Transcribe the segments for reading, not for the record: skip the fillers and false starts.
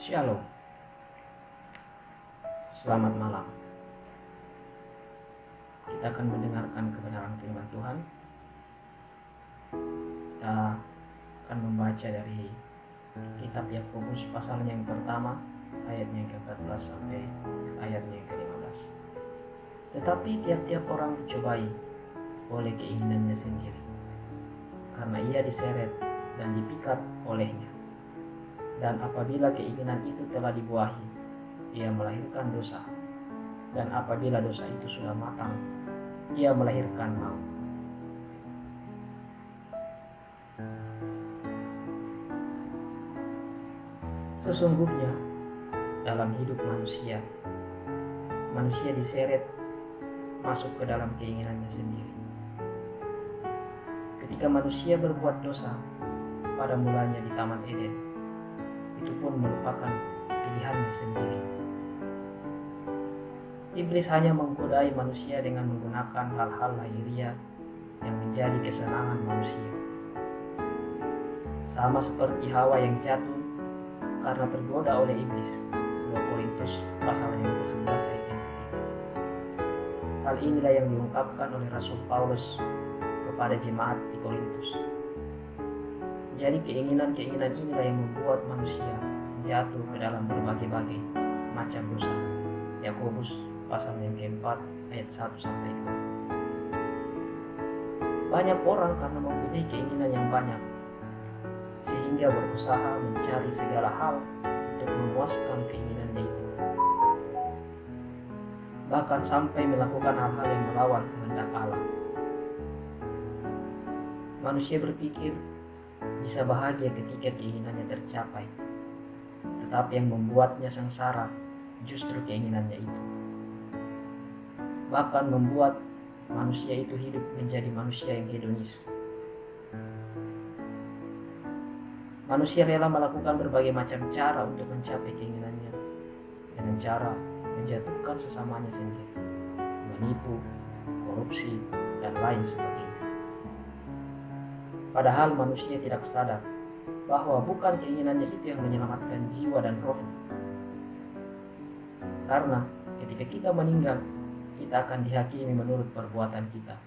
Shalom, selamat malam. Kita akan mendengarkan kebenaran firman Tuhan. Kita akan membaca dari kitab Yakobus pasalnya yang pertama, ayatnya yang ke-14 sampai ayatnya yang ke-15. Tetapi tiap-tiap orang dicobai oleh keinginannya sendiri, karena ia diseret dan dipikat olehnya. Dan apabila keinginan itu telah dibuahi, ia melahirkan dosa. Dan apabila dosa itu sudah matang, ia melahirkan maut. Sesungguhnya dalam hidup manusia diseret masuk ke dalam keinginannya sendiri. Ketika manusia berbuat dosa pada mulanya di Taman Eden, itu pun merupakan pilihannya sendiri. Iblis hanya menggodai manusia dengan menggunakan hal-hal lahiriah yang menjadi kesenangan manusia. Sama seperti Hawa yang jatuh karena tergoda oleh iblis. 2 Korintus pasal yang ke-11 ayat yang ke-3. Hal inilah yang diungkapkan oleh Rasul Paulus kepada jemaat di Korintus. Jadi keinginan-keinginan inilah yang membuat manusia jatuh ke dalam berbagai-bagai macam dosa. Yakobus pasal yang ke-4 ayat 1 sampai 2. Banyak orang karena mempunyai keinginan yang banyak, sehingga berusaha mencari segala hal untuk memuaskan keinginannya itu. Bahkan sampai melakukan hal-hal yang melawan kehendak Allah. Manusia berpikir bisa bahagia ketika keinginannya tercapai, tetapi yang membuatnya sengsara justru keinginannya itu. Bahkan membuat manusia itu hidup menjadi manusia yang hedonis. Manusia rela melakukan berbagai macam cara untuk mencapai keinginannya, dengan cara menjatuhkan sesamanya sendiri, menipu, korupsi, dan lain sebagainya. Padahal manusia tidak sadar bahwa bukan keinginannya itu yang menyelamatkan jiwa dan rohnya. Karena ketika kita meninggal, kita akan dihakimi menurut perbuatan kita.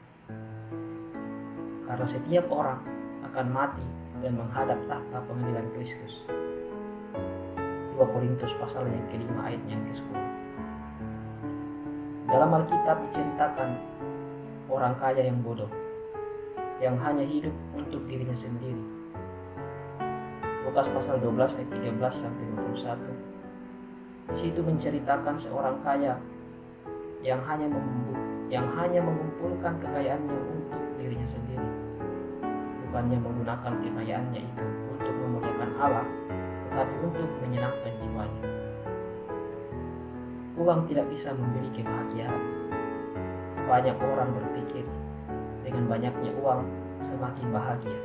Karena setiap orang akan mati dan menghadap tahta pengadilan Kristus. 2 Korintus pasal yang ke-5 ayat yang ke-10. Dalam Alkitab diceritakan orang kaya yang bodoh, yang hanya hidup untuk dirinya sendiri. Lukas pasal 12 ayat 13 sampai 21. Di situ menceritakan seorang kaya yang hanya mengumpulkan kekayaannya untuk dirinya sendiri. Bukannya menggunakan kekayaannya itu untuk memuliakan Allah, tetapi untuk menyenangkan jiwanya. Uang tidak bisa memberi kebahagiaan. Banyak orang berpikir dengan banyaknya uang semakin bahagia.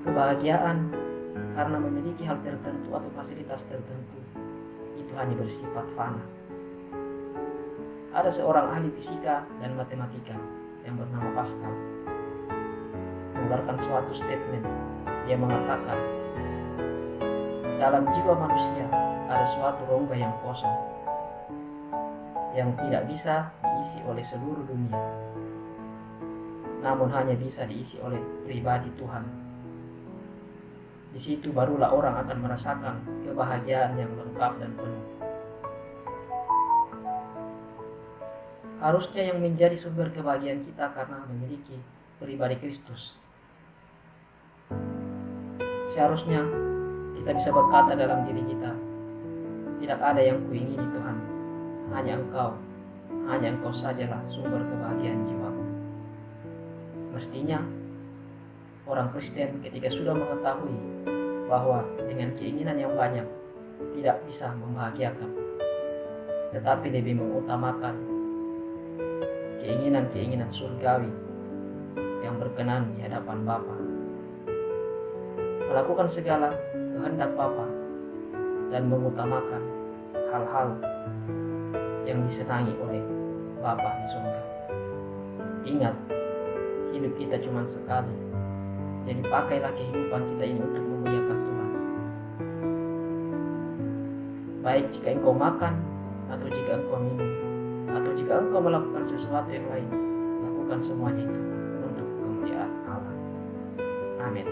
Kebahagiaan karena memiliki hal tertentu atau fasilitas tertentu itu hanya bersifat fana. Ada seorang ahli fisika dan matematika yang bernama Pascal mengeluarkan suatu statement. Dia mengatakan, dalam jiwa manusia ada suatu rongga yang kosong yang tidak bisa diisi oleh seluruh dunia, namun hanya bisa diisi oleh pribadi Tuhan. Di situ barulah orang akan merasakan kebahagiaan yang lengkap dan penuh. Harusnya yang menjadi sumber kebahagiaan kita karena memiliki pribadi Kristus. Seharusnya kita bisa berkata dalam diri kita, tidak ada yang kuingini Tuhan, hanya Engkau sajalah sumber kebahagiaan jiwaku. Mestinya orang Kristen ketika sudah mengetahui bahwa dengan keinginan yang banyak tidak bisa membahagiakan, tetapi lebih mengutamakan keinginan-keinginan surgawi yang berkenan di hadapan Bapa, melakukan segala kehendak Bapa dan mengutamakan hal-hal yang disenangi oleh Bapa di surga. Ingat, hidup kita cuma sekali. Jadi pakailah kehidupan kita ini untuk memuliakan Tuhan. baik jika engkau makan atau jika engkau minum atau jika engkau melakukan sesuatu yang lain, lakukan semuanya itu untuk kemuliaan Allah. Amin.